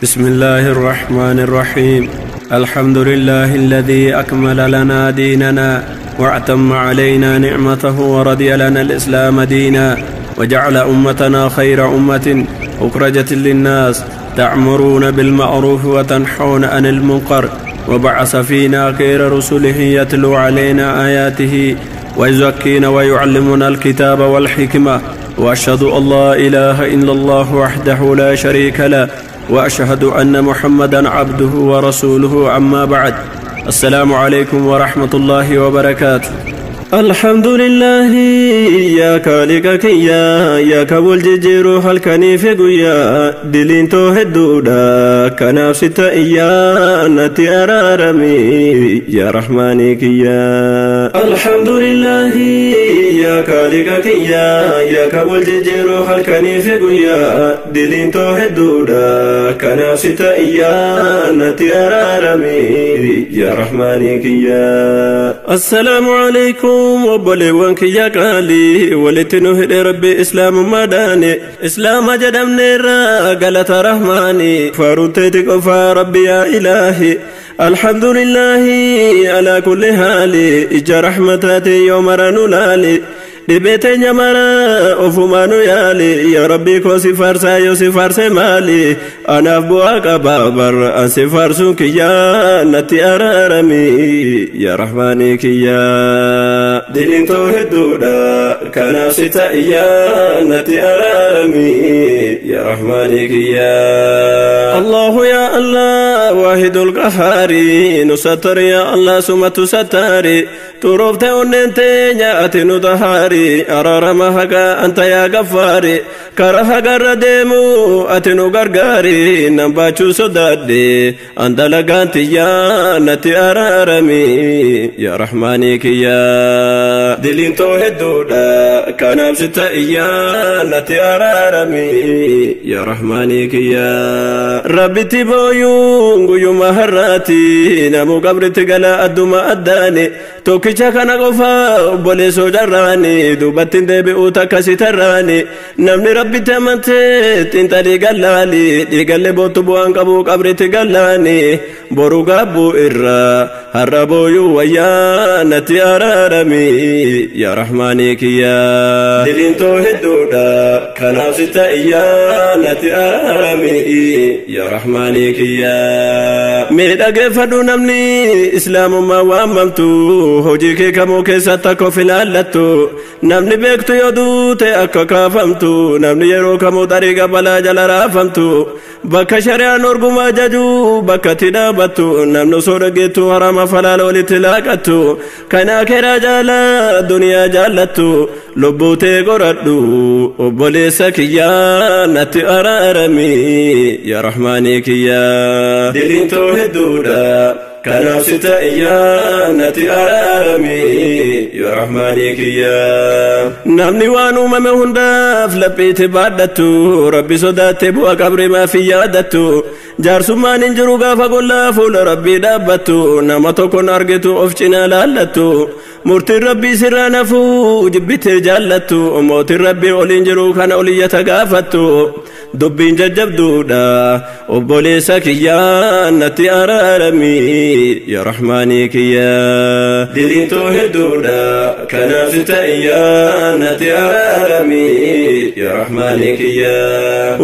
بسم الله الرحمن الرحيم. الحمد لله الذي أكمل لنا ديننا واعتم علينا نعمته ورضي لنا الإسلام دينا وجعل أمتنا خير أمة أخرجت للناس تأمرون بالمعروف وتنحون عن المنكر وبعث فينا خير رسله يتلو علينا آياته ويزكينا ويعلمنا الكتاب والحكمة وأشهد أن لا إله إلا الله وحده لا شريك له وأشهد أن محمدًا عبده ورسوله. أما بعد، السلام عليكم ورحمة الله وبركاته. الحمد لله يا كالك يا كبول جيرو هالكني في قيا دلين توهدودا كنافست إيا نتي أرارمي يا رحماني كيا. الحمد لله يا كالك يا كبول جيرو هالكني في قيا دلين توهدودا كنافست إيا نتي أرارمي يا رحماني كيا. السلام عليكم وبلغ كيا قالي ولتنو هدي ربي إسلام مداني إسلام جدمني راقلة رحماني فارنتيتك وفا ربي يا إلهي. الحمد لله على كل حال إجا رحمتاتي يوم رنولالي دبيتي نمرا أفمانو يالي يا ربي كو سفارسا يو سفارسي مالي أنا أفبواك بابر أن سفارسو كيا نتي أرارمي يا رحماني كيا. دلين توهدودا كان ستا إيا نتي أرارمي يا رحماني كيا. الله يا الله واحد القهاري نستر يا الله سمت ستاري تروفت أننتي نياتي ندهاري أرارما هكا أنت يا غفاري كرها قردمو أتنو غرغاري نباتشو صدادي أنت لغانتي يا نتي أرارمي يا رحماني كيا. دلين توهدودا كان أمستا إيا نتي أرارمي يا رحماني كيا. ربي تبويون قيو مهراتي نمو قبرتي قلا أدوما أداني توكيشا كان قفا بوليسو جراني دوباتين ديبئو تكاسي تراني نمني ربي تمنتت انت دي قلالي دي قلي بوتو بوان قبو قبرتي قلاني بورو قابو إرا هربو يو ويا نتي أرارمي يا رحماني كيا. دلين توهدودا كان ستا إيا نتي أرارمي يا رحماني كيا. ميدا قفدو نمني إسلام ما واممتو هوجيكي كمو كيساتكو في الالتو نمني بيكتو يدوتي أكا كافمتو نمني يرو كمو طريقة بلا جل رافمتو بكا شريع نورقو ما جاجو بكا تدابتو نمنو سورقيتو حرام فلالو لتلاقتو كنا كرا جالا دنيا جالتو لبوتي قردو وبولي سكيا نتي أرارمي يا رحماني كيا. دلين توهدودا كان ستا إيا نتي أرامي يا رحماني كيا. نمني وانو ممهنداف لبيت بادتو ربي صداتي بوا قبر ما في يادتو جارسو ما ننجرو غافا قولا فول ربي دابتو نمتو كن أرغتو أفجنا لالتو مرتي ربي سرانا فو جبتي جالتو موتي ربي أولينجرو كان أولية غافتو دبين ججبدودا وبولي سكيا نتي أرارمي يا رحماني كيا. دلين توهدودا كان ستا إيا نتي أرارمي يا رحماني كيا.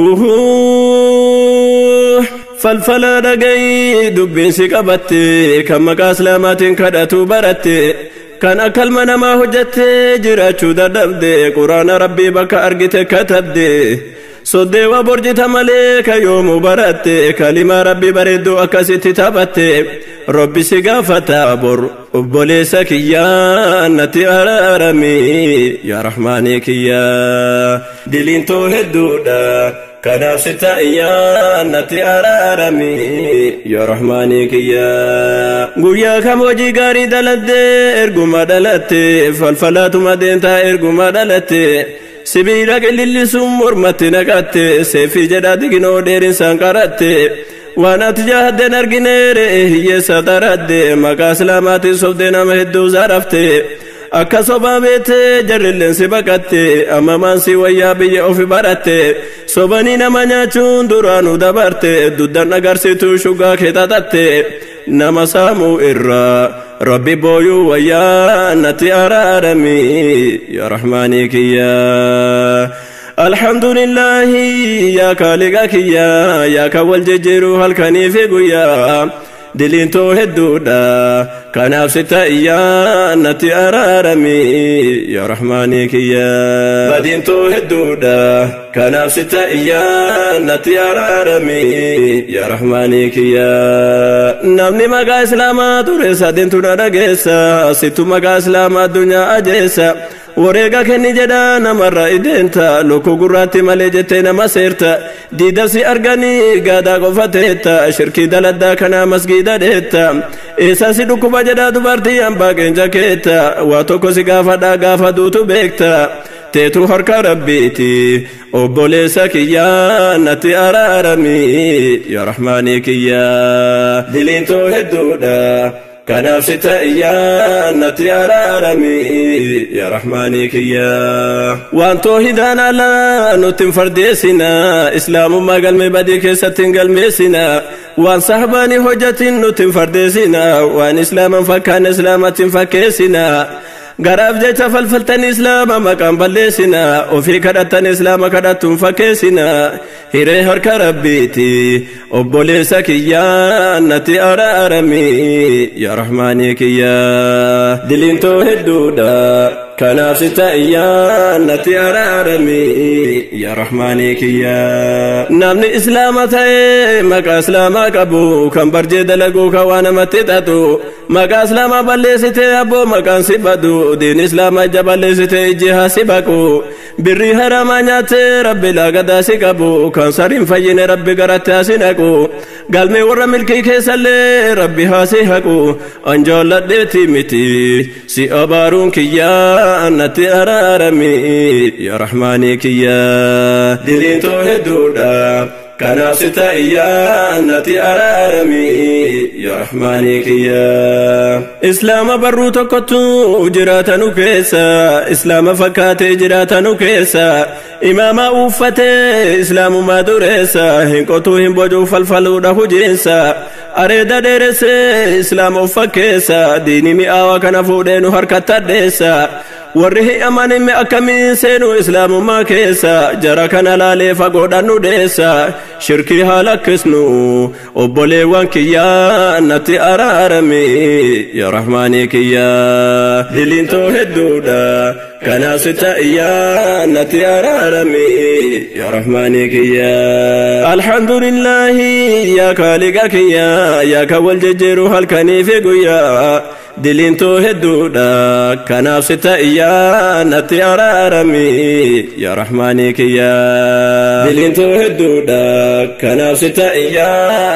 فالفلا دقاي دبين سكبتي كما كاسلامات كدتو برتي كان أكل من ما هجتي جراتشو دردبدي قرآن ربي بكا أرقتي كتبدي صدي وبرجت ملك يوم برتي كلمة ربي بريدو أكاسيتي تبتي ربي سقافة بر أبولي سكيا نتي أرارمي يا رحماني كيا. دلين توهدودا كان ستا إيا نتي أرارمي يا رحماني كيا. قويا كموجي غاري دلتي إرقما دلتي فالفلات مدينتا إرقما دلتي سبيلك اللي سمور متنقات سيفي جداد جنو ديرين سانقرات وانا تجاهد نرقنير هي سترد مكا سلامات صفدنا مهدو زرفت أكسبا بيت جرلن سبقت أمامان سي ويا بي أوفي برت صباني نما نياچون دورانو دبرت دودان أغرسيتو شوغا كتاتت نما سامو إرّا ربي بويو ويا نتي أرارمي يا رحمانك يا الحمد لله يا كالقك يا كوال ججيرو هالكني في قيا دلين توهدودا كان ستة نتي أرارمي يا رحمانك يا بدين توهدودا كان ستة نتي أرارمي يا رحمانك يا نمني مقا إسلاما توريسا دين تونا رقيسا ستو مقا إسلاما الدنيا أجيسا وريقا كني جدا نمر إدينتا لوكو قراتي مليجتين مسيرتا دي دفسي أرغاني قادا قفتيتا شركي دلدا كنا مسجيدا ديتا إساسي دكوبا جدا دبارتي أمباقين جاكيتا واتوكو سيقافا دا قافا دوتو بيكتا تيتو حركا ربيتي أبوليسا كيا نتي أرارمي يا رحمانك يا دلين توهدودا كان ستة نتي أرارمي يا رحمانك يا وانتو هدانا لا نتم فرديسنا إسلام ما قلمي بديك ستن قلميسنا وان صحباني حجة نتم فرديسنا وان إسلاما فكان إسلاما فكيسنا غراب جيتا فلفلتن إسلام مقام بلسنا وفي كدتن إسلام كدتن فكيسنا هيري هرك ربيتي أبوليسك يا نتي أرارمي يا رحمانك يا دلين توهدودا كان ستة نتي أرارمي يا رحمانك يا نامني إسلام تاي مكا إسلامك أبو كم برجي دلقوك وانا متتاتو مكا إسلام بلسيتي أبو مكان سبادو دين إسلام جبلسيتي جيها سباكو بري هرمانيات ربي لا قداسي كابو كان سارين فين ربي قرأت سنكو قلمي ورا ملكي كيسالي ربي هاسيهكو أنجول لديتي متي سي أبارون كيا نتي أرارمي يا رحمانك يا دلين توهدودا كان ستة نتي أرارمي يا رحمانك يا إسلام برو تقطو جراتا نكيسا إسلام فكات جراتا نكيسا إمام أوفتي إسلام ما دريسا هنكوتو هنبوجو فالفلو ده جنسا أريد درس إسلام فكيسا ديني مئاوا كان فودينو هركتا ديسا ورّه أماني مي أكمين سينو إسلام ما كيسا جرى كان لالي فقودانو ديسا شركي هالكسنو أبولي وانكيا نتي أرارمي يا رحمانك يا دلين توهدودا كان ستة نتي أرارمي يا رحمانك يا الحمد لله يا كالقك يا كوال ججيرو هالكني في قيا دلين توهدودا كان ستة نتي أرارمي يا رحمانك يا دلين توهدودا كان ستة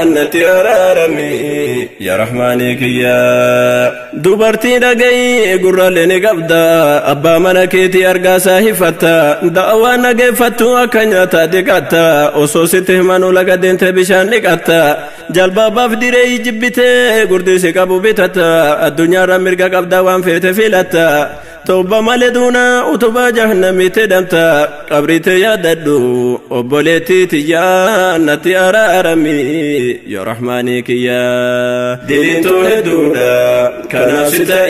نتي أرارمي يا رحمانك يا دوبرتي دقي قرى لني قبدا أبا منكيتي أرقى ساهفتا دعوانا قفتو أكنياتا دقاتا أصوصي تهمانو لقدين تبشان لقاتا جلبا بافدري جبتي قردي سيقابو بيتتا الدنيا رمرقا قبدا وان فيت فيلتا توبا مالدونا وتوبا جهنمي تدمتا قبريتي ياددو وبوليتي تيا نتي أرارمي يا رحمانك يا دلين توهدونا كان ستة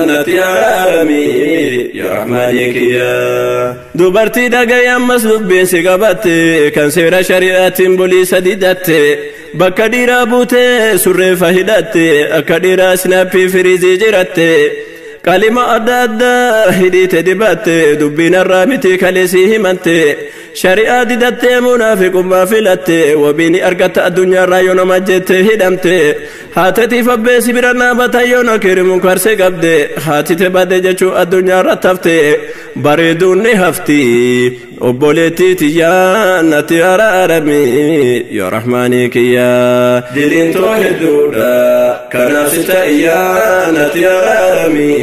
نتي أرارمي يا رحمانك يا دوبرتي دقايا مسلوب بيسي قبتي كان سيرا شريعة بوليسة ديدتي بكا ديرا بوتي سرّي فهدتي أكا ديرا سنابي فريزي جرتي كلمة أدادا هديت دبات دبين الرامتي كاليسي همنتي شريعة ددت منافق ما فلت وبيني أرقت الدنيا رايون مجت هدمت هاتتي فبسي برنا بتايون كريم كرسي قبد هاتي تبد جچو الدنيا رتفت بريدون هفتي وبولتي تيا نتي أرارمي يا رحمانك يا دلين توهدودا كان ستة نتي أرارمي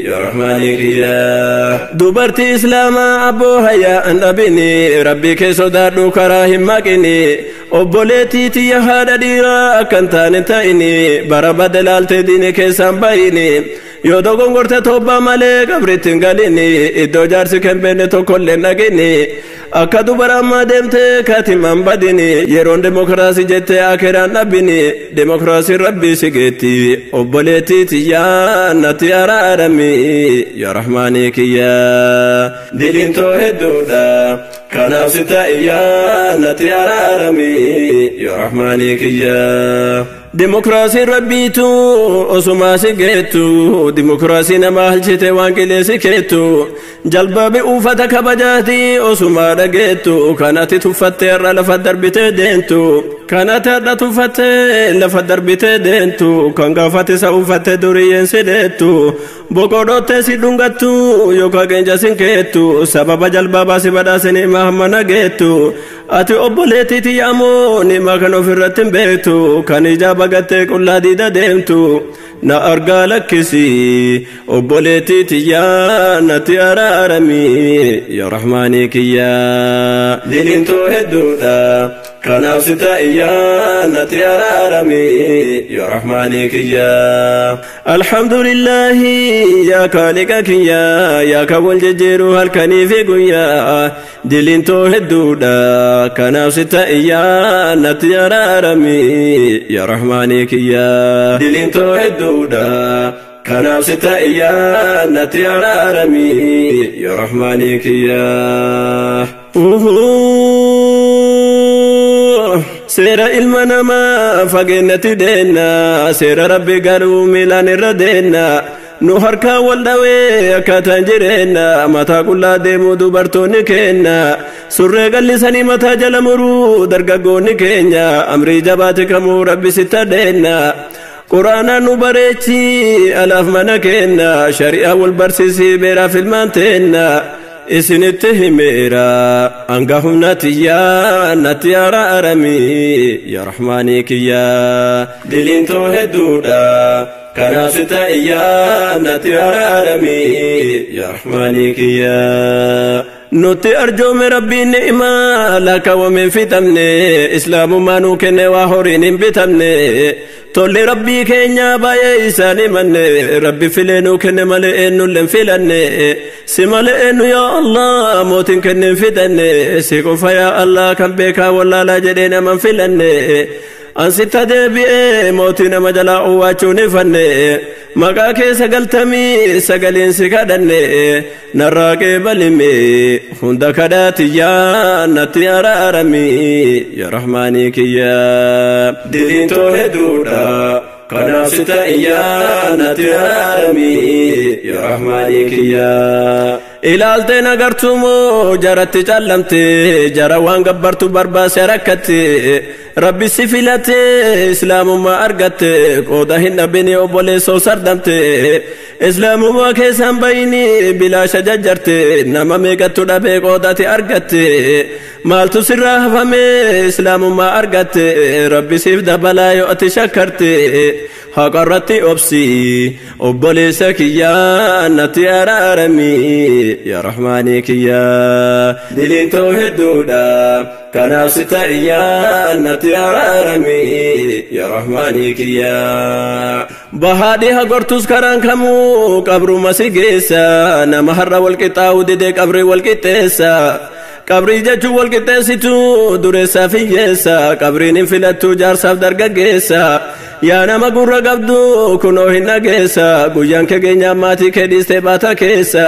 يا رحمانك يا دوبرتي إسلام أبو هيا النبيني ربي كيسودادو كراهم مكيني وبولتي تيا هذا ديرا كنتان تايني برا بدلالت ديني كيسان بايني yoo dogongorte tobbaa malee qabritti hin galini iddoo jaarsi kan beekne tokkollee nagini akka dubara ammaa deemte katimaan badini yeroon demokiraasii jettee akeeraan dhabbini demokiraasiin rabbii si geetti obboleettii tiyyaa natti araarami yaa rahmaanii kiyyaa diliin too hedduudha kanaaf si taa'iyyaa natti araarami yaa rahmaanii kiyyaa demokrasiin rabbiitu osuma si geettu demokrasiin nama halchite waan qilleesi keettu jalbabi uffata kabajaati osuma dhageettu kanatti tuffattee irra lafa darbitee deentu kanatti irra tuffattee lafa darbitee deentu kan gaafate isa uffatte duriyyeen si deettu boqodhottee si dhungattu yookaan geenja sin keettu sababa jalbabaa si badhaasanii mahammana geettu ati obboleettii tiyyamoo nima kan ofirratti hin beektu kan ijaaba gattee qullaa diida deemtu na argaa lakkisi obboleettii tiyyaa natti araarami yaa rahmaanii kiyyaa diliin too hedduudha kanaaf si taa'iyyaa natti araarami yaa rahmaanii kiyyaa alhamdulillahi yaa kaaliqa kiyyaa yaa kan wal jejjeeru halkanii fi guyyaa diliin too hedduudha kanaaf si taa'iyyaa natti araarami yaa rahmaanii kiyyaa diliin too hedduudha kanaaf si taa'iyyaa natti araarami yaa rahmaanii kiyyaa seera ilma namaa fageennatti deenna seera rabbi garuu miilaan irra deenna nu harkaa wal dhawee akkaataan jireenna mataa qullaa deemuu dubartoonni keenna surree qallisanii mataa jala muruu dargaggoonni keenya amrii jabaate kamuu rabbi sitta deenna quraanaan nu bareechi alaaf mana keenna shari'aa wal barsiisii beeraaf ilmaan teenna isinitti himeera anga humna tiyyaa natti araarami yaa rahmaanii kiyyaa diliin too hedduudha kanaaf si taa'iyyaa natti araarami yaa rahmaanii kiyyaa nutti arjoome rabbiin ni'imaa lakkaawwameen fixamne islaamummaa nuu kenne waa horiin hin bitamne tolli rabbii keenya baay'ee isaanii manne rabbi filee nuu kenne malee eenyulleen filanne si malee eenyu yaa Allah mootiin kenneen fidanne si qofa yaa Allah kan beekaa wallaalaa jedhee naman filanne ansitta deebi'ee mootii nama jalaa uwwaachuun ifanne maqaa kee 99 si kadhanne narraa qeebalime hunda kadhaatiyyaa natti araarami yaa rahmaanii kiyyaa diliin too hedduudha kanaaf si taa'iyyaa natti araarami yaa rahmaanii kiyyaa ilaalteen agartumoo jaratti callamte jara waan gabbartu barbaase rakkatte rabbi si filate islaamummaa argatte qooda hin dhabini obboleessoo sardamte islaamummaa keessaan bayini bilaasha jajjarte nama meeqattu dhabee qoodati argatte maaltu sirraa hafame islaamummaa argatte rabbi siif dabalaa yoo ati shakkarte haqarratti obsi obboleessa kiyyaa natti araarami yaa rahmaanii kiyyaa diliin too hedduudha kanaaf si taa'iyyaa natti araarami yaa rahmaanii kiyyaa bahaadhi hagortus karaan kamuu qabruma si geessa nama har'a walqixxaa'u didee qabri walqixxeessa qabrii jechuun walqixxeessitu dureessaa fiyyeessa qabriin hin filattu jaarsaaf dargaggeessa yaa nama gurra qabdu kunoo hin dhageessa guyyaan kee geenyaan maatii kee dhiistee baata keessa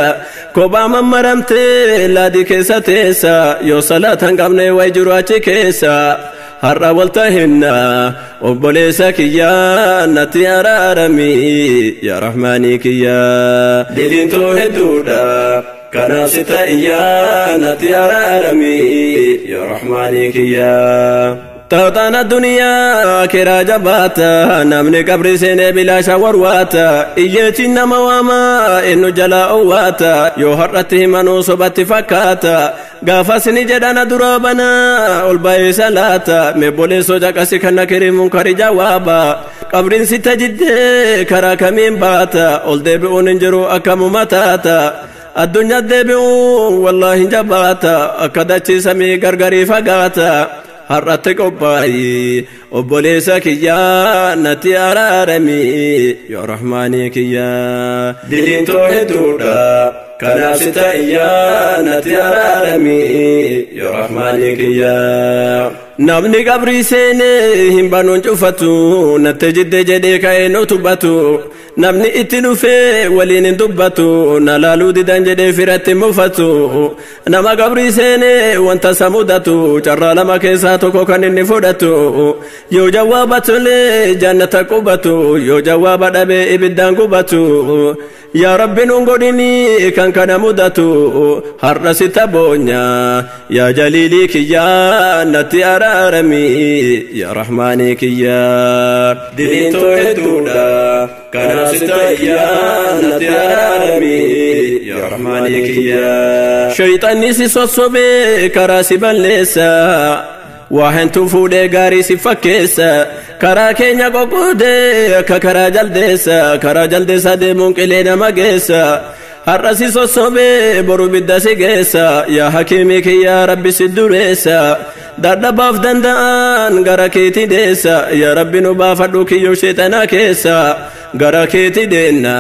kophaa mammaramtee laadii keessa teessa yoo salaatan qabne way jiru achi keessa har'a walta hinna obboleessa kiyyaa natti araarami yaa rahmaanii kiyyaa diliin too hedduudha kanaaf si taa'iyyaa natti araarami yaa rahmaanii kiyyaa tawxaana duniyaa kiraa jabaata namni qabri seenee bilaasha warwaata iyyeetiin nama waamaa eenyu jalaa owwaata yoo har'atti himanuu sobatti fakkaata gaafas ni jedhana dura banaa ol ba'ee salaata mebboleessoo caqasi kana kirimuun kari jawaaba qabriin sitta jiddee karaa kamiin baata ol deebi'uun hin jiru akkamuma taata addunyaa deebi'uun wallaahi jabaata akka dachii samii gargarii fagaata har'atti qophaa'ii obboleessa kiyyaa natti araaramii yaa rahmaanii kiyyaa diliin too hedduudha kanaaf si ta'iyyaa natti araaramii yaa rahmaanii kiyyaa namni qabrii seenee hin banuun cufatu natti jidde jedhee ka'ee nu tubbatu namni itti dhufee waliin hin dubbatu na laaluu didan jedhee firatti mufatu nama qabrii seenee wanta isa mudatu carraa lama keessaa tokko kan inni fudhatu yoo jawaaba tolee jannata qubatu yoo jawaaba dhabee ibiddaan gubatu yaa rabbi nun godhini kan kana mudatu har'a si taboonya yaa jaliilii kiyyaa natti araaramii yaa rahmaanii kiyyaa diliin too hedduudha kanaaf si ta'iyyaa natti araaramii yaa rahmaanii kiyyaa shayxanni si sossobee karaa si balleessa waa hentu fuudhee gaarii si fakkeessa karaa keenya qoqqoodee akka karaa jaldeessa deemuun qilee nama geessa har'a si sossobee boru bidda si geessa yaa hakiimii kiyyaa rabbi si dureessa dadhabaaf danda'an gara keeti deessa yaa rabbi nu baafadhu kiyyoo sheexanaa keessa gara keeti deenna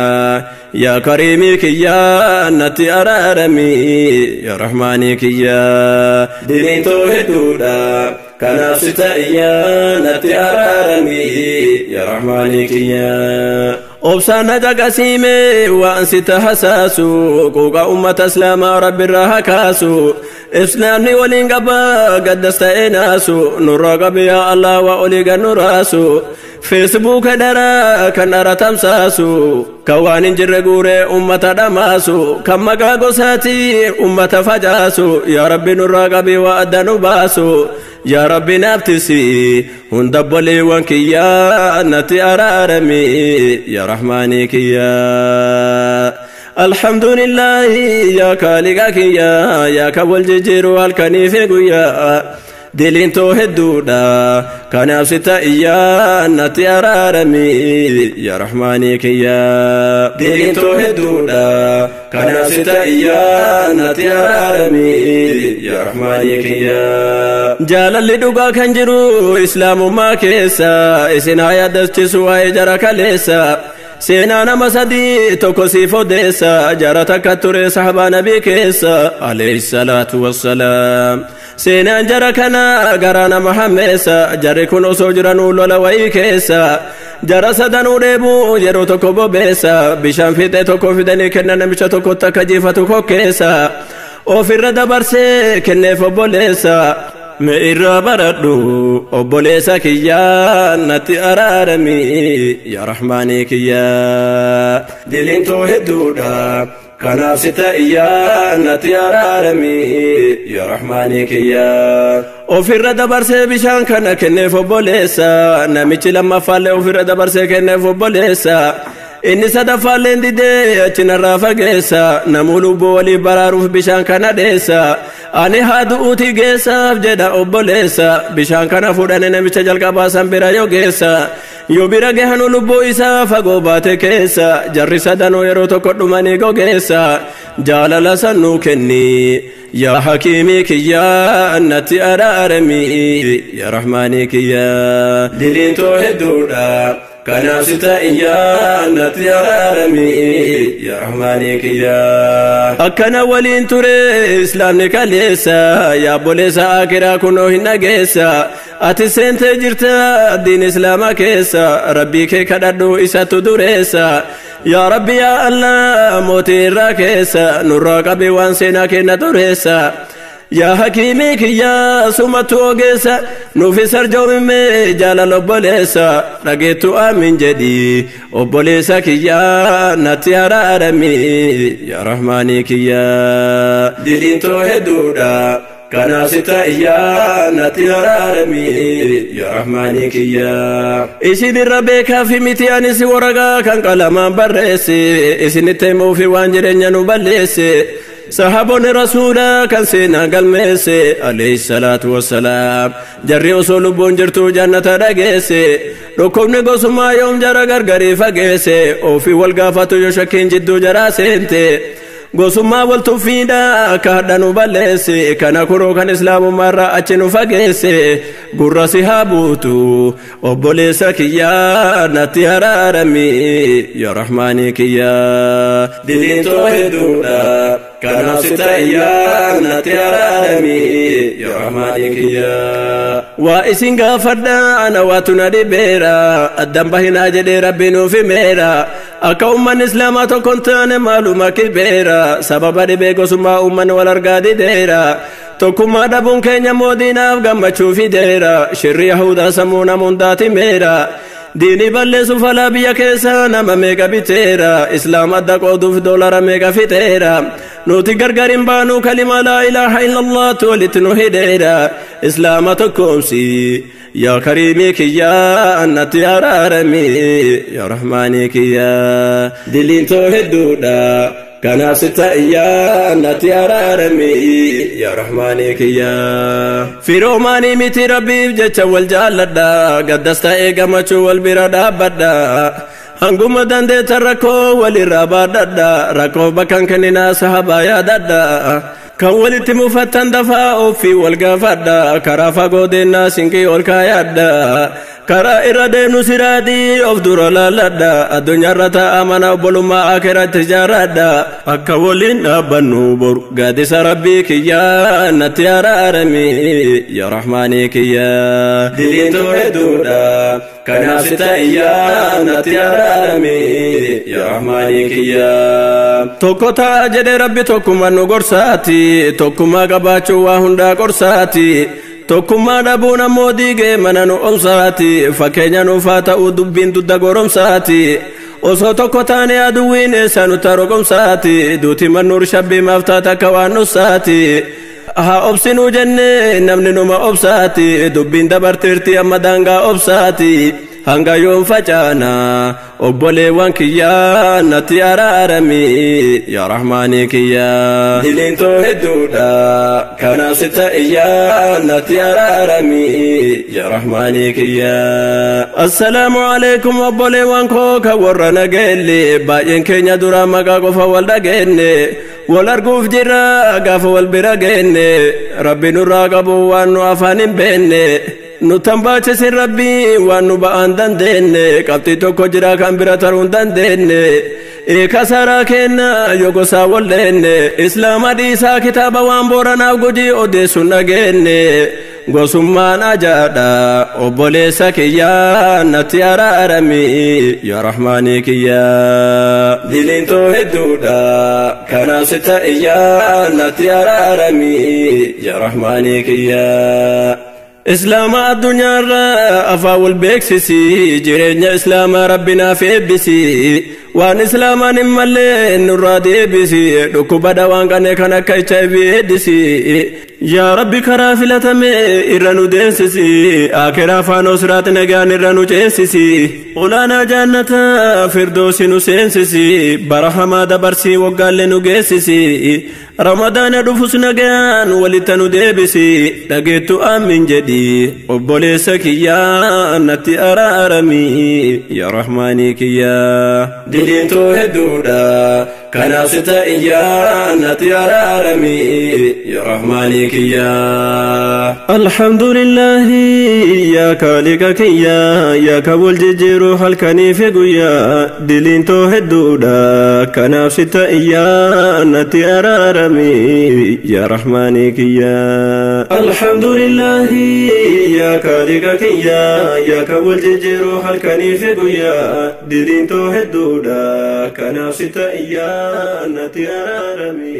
yaa kariimii kiyyaa natti araaramii yaa rahmaanii kiyyaa diliin too hedduudha kanaaf si ta'iyyaa natti araaramii yaa rahmaanii kiyyaa obsaan na caqasiime waan si tahasaasu quuqa ummata islaamaa rabbirraa hakaasu islaamni waliin qaba gaddas ta'ee naasu nurraa qabe yaa allah waa olii gannu raasu feesbuuka dharaa kan dhara tamsaasu kan waan hin jirre guuree ummata dhamaasu kan maqaa gosaati ummata facaasu yaa rabbi nurraa qabe waa adda nu baasu yaa rabbi naaftisi hunda boleewwan kiyyaa natti araaramii yaa rahmaanii kiyyaa alhamdulillahi yaa kaaliqa kiyyaa yaa kan wal jijjiiru halkanii fi guyyaa diliin too hedduudha kanaaf si ta'iyyaa natti araaramii yaa rahmaanii kiyyaa diliin too hedduudha kanaaf si ta'iyyaa natti araaramii yaa rahmaanii kiyyaa jaalalli dhugaa kan jiru islaamummaa keessa isin haa yaadachiisu waa'ee jara kaleessa seenaa nama sadii tokko siif odeessa jara takka ture sahabaa nabii keessa alayhi salaatu wassalaam seenaan jara kana garaa nama hammeessa jarri kun osoo jiranuu lola wayii keessa jara sadanuu dheebuu yeroo tokko bobeessa bishaan fiixee tokko fidanii kennan namicha tokkotti akka jiifatu kokkeessa ofirra dabarsee kenneef obboleessa mee irraa baradhu obboleessa kiyyaa natti araaramii yaa rahmaanii kiyyaa diliin too hedduudha kanaaf si ta'iyyaa natti araaramii yaa rahmaanii kiyyaa ofirra dabarsee bishaan kana kenneef obboleessa namichi lammaffaallee ofirra dabarsee kenneef obboleessa inni sadaffaalleen didee achinarraa fageessa namuu lubbuu walii baraaruuf bishaan kana dheessa ani haa du'uutii geessaaf jedha obboleessa bishaan kana fuudhanii namicha jalqabaa san bira yoo geessa yoo bira gahanu lubbuu isaa fagoo baate keessa jarri sadanuu yeroo tokko dhumanii gogeessa jaalala san nuu kenni yaa hakiimii kiyyaa natti araaramii yaa rahmaanii kiyyaa diliin too hedduudha kanaaf si ta'iyyaa natti araaramii yaa rahmaanii kiyyaa akkana waliin ture islaamni kaleessa yaa obboleessa akiraa kunoo hin dhageessa ati seentee jirta diin islaamaa keessa rabbii kee kadhadhu isattu dureessa yaa rabbi yaa allah mootii irraa keessa nurraa qabe waan seenaa kenna dureessa yaa hakiimii kiyyaa sumatu ogeessa nuufis arjoomime jaalala obboleessa dhageettu aamin jedhi obboleessa kiyyaa natti araaramii yaa rahmaanii kiyyaa diliin too hedduudha kanaaf si ta'iyyaa natti araaramii yaa rahmaanii kiyyaa isin irra beekaafi miti anis waraqaa kan qalamaan barreesse isinitti himuufi waan jireenya nu balleesse sahaboonni rasuula kan seenaa galmeesse alayhi salaatu wassalaam jarri osoo lubbuun jirtu jannata dhageesse dhukkubni gosummaa yoom jara gargarii fageesse ofii wal gaafatu yoo shakkiin jidduu jaraa seente gosummaa waltu fiida kaadhanu balleesse kana kuroo kan islaamummaarraa achi nu fageesse gurra si haa buutu obboleessa kiyyaa natti araarami yaa rahmaanii kiyyaa diliin too hedduudha kanaaf si ta'iyyaa natti araarami yaa rahmaanii kiyyaa waa isin gaafadha ana waatu na dhibeera addan bahinaa jedhee rabbi nuuf himeera akka umman islaamaa tokkon taane maaluma kibeera sababa dhibee gosummaa umman wal argaa dideera tokkummaa dhabuun keenya moodiinaaf gammachuu fideera shirri yahudaa sammuu namundaati meera diini balleessuuf alaa biyya keessa nama meeqa biteera islaam adda qooduuf doolara meeqa fixeera nuti gargar hin baanu kalima laa ilaaha illallah walitti nu hidheera islaama tokkoomsi yaa kariimii kiyyaa natti araarami yaa rahmaanii kiyyaa diliin too hedduudha kanaaf si ta'iyyaa natti araarami yaa rahmaanii kiyyaa firoomaanii miti rabbiif jecha wal jaalladha gaddas ta'ee gammachuu wal bira dhaabbadha hanguma dandeettan rakkoo walirraa baadhadha rakkoo bakkan kenninaa sahabaa yaadadha kan walitti mufattan dafaa ofii wal gaafadha karaa fagoo deennaa sinqii ol kaayadha karaa irra deemnu siraadii of dura laalladha addunyaarra ta'a mana obbolummaa akhiratti jaaradha akka waliin dhaabbannu boru gaaddisa rabbii kiyyaa natti araarami yaa rahmaanii kiyyaa diliin too hedduudha kanaaf si ta'iyyaa natti araarami yaa rahmaanii kiyyaa tokko ta'a jedhee rabbi tokkummaa nu gorsaati tokkummaa qabaachuu waa hundaa qorsaati tokkummaa dhabuun ammoo diigee mana nu obsaati fakkeenya nuuf haa ta'u dubbiin dudda goromsaati osoo tokko taane aduwwiin eessa nutti rogomsaati duuti mannuur shabbii maaftaata akka waan nussaati haa obsinuu jenne namni numa obsaati dubbiin dabarteerti amma daangaa obsaati hanga yoon facaana obboleewwan kiyyaa natti araarami yaa rahmaanii kiyyaa diliin too hedduudha kanaaf si ta'iyyaa natti araarami yaa rahmaanii kiyyaa assalaamu alaykum obboleewwan koo kan warra nageelle baay'een keenya dura maqaa qofa wal dhageenne wal arguuf jirra gaafa wal bira geenne rabbi nurraa qabu waan nu afaan hin beenne nutan baachisin rabbii waan nu ba'aan dandeenne qabxii tokko jira kan bira taruun dandeenne kasaraa kenna yoo gosaa walleenne islaama dhiisaa kitaaba waan booranaaf gujii odeessuun dhageenne gosummaan ajaadha obboleessa kiyyaa natti araarami yaa rahmaanii kiyyaa diliin too hedduudha kanaaf si ta'iyyaa natti araarami yaa rahmaanii kiyyaa islaama addunyaarra afaan wal beeksisi jireenya islaamaa rabbinaaf eebbisi waan islaamaan hin mallee nurraa deebisi dhukkuba dhawaan qane kan akka HIV eeddisi yaa rabbi karaa filatame irra nu deensisi akiraa faanoo siraati nagaan irra nu ceesisi olaanaa jaannata firdoosi nu seensisi bara hamaa dabarsii waggaallee nu geessisi ramadaana dhufus nagaan walitti nu deebisi dhageettu aamin jedhi obboleessa kiyyaa natti araarami yaa rahmaanii kiyyaa diliin too hedduudha kanaaf si ta'iyyaa natti araarami yaa rahmaanii kiyyaa alhamdulillahi yaa kaaliqa kiyyaa yaa ka wal jijjiiruu halkanii fi guyyaa diliin too hedduudha kanaaf si ta'iyyaa natti araarami yaa rahmaanii kiyyaa alhamdulillahi yaa kaaliqa kiyyaa yaa ka wal jijjiiruu halkanii fi guyyaa diliin too hedduudha kanaaf si ta'iyyaa natti araarami